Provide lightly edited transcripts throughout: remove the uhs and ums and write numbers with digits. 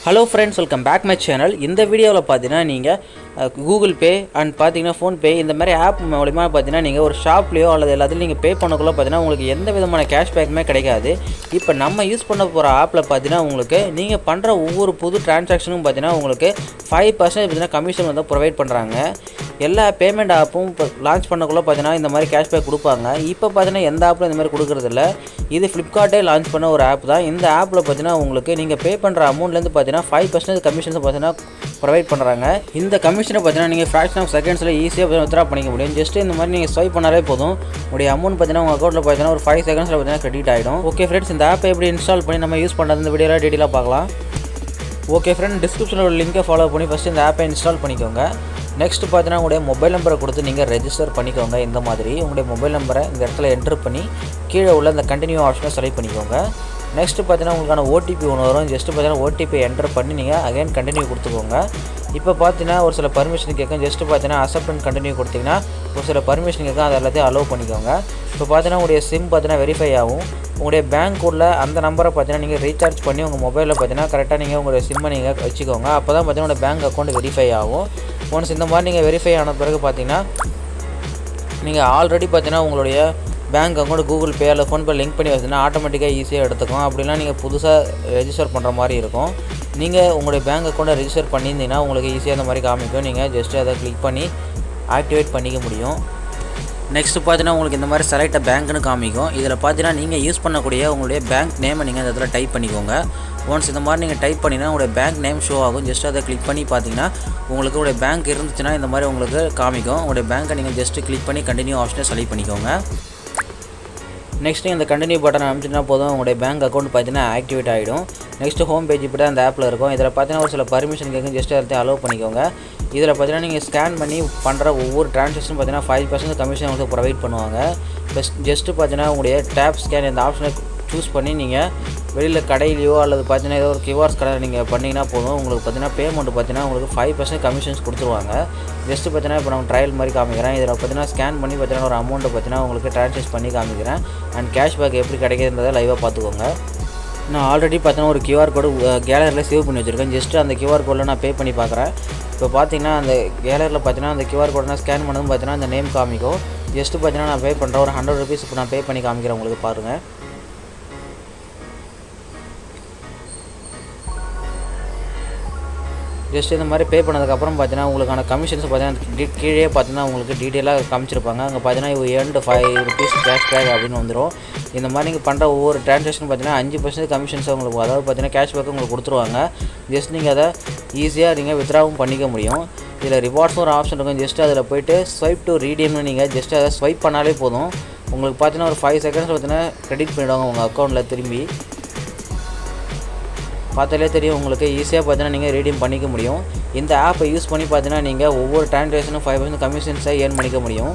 Hello friends, welcome back my channel. In the video Google Pay and Phone Pay in the Mary app or shop or pay cashback if we use app transaction 5% commission provide எல்லா payment ஆப்பும் launch பண்ணக்குள்ள பார்த்தீங்கன்னா இந்த மாதிரி cashback கொடுப்பாங்க. இப்போ பார்த்தீங்கன்னா எந்த ஆப்பில் இந்த மாதிரி கொடுக்குறது இல்லை. இது ஃப்ளிப்கார்ட்டே லான்ச் பண்ண ஒரு ஆப் தான். இந்த ஆப்பில் பார்த்தீங்கன்னா உங்களுக்கு நீங்கள் பே பண்ணுற அமௌண்ட்லேருந்து பார்த்தீங்கன்னா 5% கமிஷன்ஸ் பார்த்தீங்கன்னா ப்ரொவைட் பண்ணுறாங்க. இந்த கமிஷனை பார்த்தீங்கன்னா நீங்கள் ஃப்ராக்ஷன் ஆஃப் செகண்ட்ஸில் ஈஸியாக வித்ட்ரா பண்ணிக்க முடியும். ஜஸ்ட் இந்த மாதிரி நீங்கள் ஸ்வைப் பண்ணாலே போதும். உங்களுடைய அமௌண்ட் பார்த்தீங்கன்னா உங்கள் அக்கௌண்ட்டில் பார்த்தீங்கன்னா ஒரு 5 செகண்ட்ஸில் பார்த்தீங்கன்னா கிரெடிட் ஆகிடும். ஓகே ஃப்ரெண்ட்ஸ், இந்த ஆப்பை எப்படி இன்ஸ்டால் பண்ணி நம்ம யூஸ் பண்ணுறது இந்த வீடியோவில் டீட்டெயிலாக பார்க்கலாம். ஓகே ஃப்ரெண்ட், டிஸ்கிரிப்ஷனில் ஒரு லிங்கை ஃபாலோ பண்ணி ஃபஸ்ட்டு இந்த ஆப்பை இன்ஸ்டால் பண்ணிக்கோங்க. நெக்ஸ்ட் பார்த்தீங்கன்னா உங்களுடைய மொபைல் நம்பரை கொடுத்து நீங்கள் ரெஜிஸ்டர் பண்ணிக்கோங்க. இந்த மாதிரி உங்களுடைய மொபைல் நம்பரை இந்த இடத்துல என்ட்ரு பண்ணி கீழே உள்ள இந்த கண்டினியூ ஆப்ஷனை செலக்ட் பண்ணிக்கோங்க. நெக்ஸ்ட்டு பார்த்தீங்கன்னா உங்களுக்கான ஓடிபி ஒன்று வரும். ஜஸ்ட்டு பார்த்தீங்கன்னா ஓடிபி என்ட்ரு பண்ணி நீங்கள் அகைன் கண்டினியூ கொடுத்துக்கோங்க. இப்போ பார்த்தீங்கன்னா ஒரு சில பர்மிஷன் கேட்கும். ஜஸ்ட்டு பார்த்தீங்கன்னா அக்செப்ட் அண்ட் கண்டினியூ கொடுத்தீங்கன்னா ஒரு சில பர்மிஷன் கேட்கும். அது எல்லாத்தையும் அலோவ் பண்ணிக்கோங்க. இப்போ பார்த்தீங்கன்னா உங்களுடைய சிம் பார்த்தீங்கன்னா வெரிஃபை ஆகும். உங்களுடைய பேங்க் உள்ள அந்த நம்பரை பார்த்தீங்கன்னா நீங்கள் ரீசார்ஜ் பண்ணி உங்கள் மொபைலில் பார்த்தீங்கன்னா கரெக்டாக நீங்கள் உங்களுடைய சிம்மை நீங்கள் வச்சுக்கோங்க. அப்போ தான் பார்த்தீங்கன்னா உங்களுடைய பேங்க் அக்கௌண்ட் வெரிஃபை ஆகும். ஒன்ஸ் இந்த மாதிரி நீங்கள் வெரிஃபை ஆன பிறகு பார்த்தீங்கன்னா நீங்கள் ஆல்ரெடி பார்த்தீங்கன்னா உங்களுடைய பேங்க் அக்கௌண்ட் கூகுள் பே அல்லது ஃபோன்பே லிங்க் பண்ணி வச்சுன்னா ஆட்டோமேட்டிக்காக ஈஸியாக எடுத்துக்கும். அப்படிலாம் நீங்கள் புதுசாக ரெஜிஸ்டர் பண்ணுற மாதிரி இருக்கும். நீங்கள் உங்களுடைய பேங்க் அக்கௌண்ட்டை ரெஜிஸ்டர் பண்ணியிருந்தீங்கன்னா உங்களுக்கு ஈஸியாக அந்த மாதிரி காமிக்கும். நீங்கள் ஜஸ்ட்டு அதை கிளிக் பண்ணி ஆக்டிவேட் பண்ணிக்க முடியும். நெக்ஸ்ட்டு பார்த்தீங்கன்னா உங்களுக்கு இந்த மாதிரி செலக்ட் பேங்க்னு காமிக்கும். இதில் பார்த்தீங்கன்னா நீங்கள் யூஸ் பண்ணக்கூடிய உங்களுடைய பேங்க் நேமை நீங்கள் அந்த இடத்துல டைப் பண்ணிக்கோங்க. ஒன்ஸ் இந்த மாதிரி நீங்கள் டைப் பண்ணிங்கன்னா உங்களுடைய பேங்க் நேம் ஷோ ஆகும். ஜஸ்ட் அதை கிளிக் பண்ணி பார்த்தீங்கன்னா உங்களுக்கு உங்களுடைய பேங்க் இருந்துச்சுன்னா இந்த மாதிரி உங்களுக்கு காமிக்கும். உங்களுடைய பேங்க்கை நீங்கள் ஜஸ்ட்டு கிளிக் பண்ணி கண்டினியூ ஆப்ஷனை செலக்ட் பண்ணிக்கோங்க. நெக்ஸ்ட்டு இந்த கண்டினியூ பட்டன் அமைச்சிங்கன்னா போதும் உங்களுடைய பேங்க் அக்கௌண்ட் பார்த்தீங்கன்னா ஆக்டிவேட் ஆகிடும். நெக்ஸ்ட்டு ஹோம் பேஜ் இப்படி தான் அந்த ஆப்பில் இருக்கும். இதில் பார்த்தீங்கன்னா ஒரு சில பர்மிஷன் கேட்கும். ஜஸ்ட் அதை அலோவ் பண்ணிக்கோங்க. இதில் பார்த்தீங்கன்னா நீங்கள் ஸ்கேன் பண்ணி பண்ணுற ஒவ்வொரு ட்ரான்சாக்ஷன் பார்த்தீங்கன்னா 5% கமிஷன் உங்களுக்கு ப்ரொவைட் பண்ணுவாங்க. ஜஸ்ட்டு பார்த்தீங்கன்னா உங்களுடைய டேப் ஸ்கேன் இந்த ஆப்ஷனை சூஸ் பண்ணி நீங்கள் வெளியில் கடையிலையோ அல்லது பார்த்தீங்கன்னா ஏதோ ஒரு கியூஆர்ஸ் கடை நீங்கள் பண்ணிங்கன்னா போதும். உங்களுக்கு பார்த்தீங்கன்னா பேமெண்ட் பார்த்தீங்கன்னா உங்களுக்கு 5% கமிஷன்ஸ் கொடுத்துருவாங்க. ஜஸ்ட்டு பார்த்தீங்கன்னா இப்போ நான் ட்ரையல் மாதிரி காமிக்கிறேன். இதில் பார்த்தீங்கன்னா ஸ்கேன் பண்ணி பார்த்தீங்கன்னா ஒரு அமௌண்ட்டை பார்த்தீங்கன்னா உங்களுக்கு ட்ரான்ஸ்ஃபர் பண்ணி காமிக்கிறேன். அண்ட் கேஷ்பேக் எப்படி கிடைக்கிறதுன்றதை லைவாக பார்த்துக்கோங்க. நான் ஆல்ரெடி பார்த்தீங்கன்னா ஒரு கியூஆர் கோடு கேலரியில் சேவ் பண்ணி வச்சுருக்கேன். ஜஸ்ட்டு அந்த கியூஆர் கோடில் நான் பே பண்ணி பார்க்குறேன். இப்போ பார்த்தீங்கன்னா அந்த கேலரியில் பார்த்தீங்கன்னா அந்த கியூஆர் கோடை நான் ஸ்கேன் பண்ணதும் பார்த்தீங்கன்னா அந்த நேம் காமிக்கும். ஜஸ்ட்டு பார்த்தீங்கன்னா நான் பே பண்ணுறேன். ஒரு 100 rupees இப்போ நான் பே பண்ணி காமிக்கிறேன். உங்களுக்கு பாருங்கள். ஜஸ்ட் இந்த மாதிரி பே பண்ணதுக்கப்புறம் பார்த்தீங்கன்னா உங்களுக்கான கமிஷன்ஸ் பார்த்தீங்கன்னா கீழே பார்த்தீங்கன்னா உங்களுக்கு டீட்டெயிலாக காமிச்சிருப்பாங்க. அங்கே பார்த்தீங்கன்னா earned 5 rupees கேஷ்பேக் அப்படின்னு வந்துடும். இந்த மாதிரி நீங்கள் பண்ணுற ஒவ்வொரு ட்ரான்சாக்ஷன் பார்த்தீங்கன்னா 5% கமிஷன்ஸ் உங்களுக்கு, அதாவது பார்த்தீங்கன்னா கேஷ்பேக் உங்களுக்கு கொடுத்துருவாங்க. ஜஸ்ட் நீங்கள் அதை ஈஸியாக நீங்கள் வித்ட்ராவும் பண்ணிக்க முடியும். இதில் ரிவார்ட்ஸும் ஒரு ஆப்ஷன் இருக்கும். ஜஸ்ட் அதில் போய்ட்டு ஸ்வைப் டு ரீடீம்னு நீங்கள் ஜஸ்ட் அதை ஸ்வைப் பண்ணாலே போதும். உங்களுக்கு பார்த்தீங்கன்னா ஒரு 5 seconds பார்த்தீங்கன்னா கிரெடிட் பண்ணிவிடுவாங்க உங்கள் அக்கௌண்ட்டில். திரும்பி பார்த்தாலே தெரியும் உங்களுக்கு ஈஸியாக பார்த்தீங்கன்னா நீங்கள் ரீடீம் பண்ணிக்க முடியும். இந்த ஆப்பை யூஸ் பண்ணி பார்த்தீங்கன்னா நீங்கள் ஒவ்வொரு ட்ரான்சாக்ஷனும் 5% கமிஷன்ஸை ஏர்ன் பண்ணிக்க முடியும்.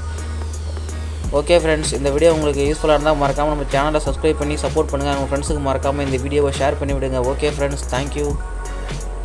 ஓகே ஃப்ரெண்ட்ஸ், இந்த வீடியோ உங்களுக்கு யூஸ்ஃபுல்லாக இருந்தால் மறக்காமல் நம்ம சேனலை சப்ஸ்கிரைப் பண்ணி சப்போர்ட் பண்ணுங்கள். உங்கள் ஃப்ரெண்ட்ஸுக்கு மறக்காமல் இந்த வீடியோவை ஷேர் பண்ணி விடுங்க. Okay friends, thank you.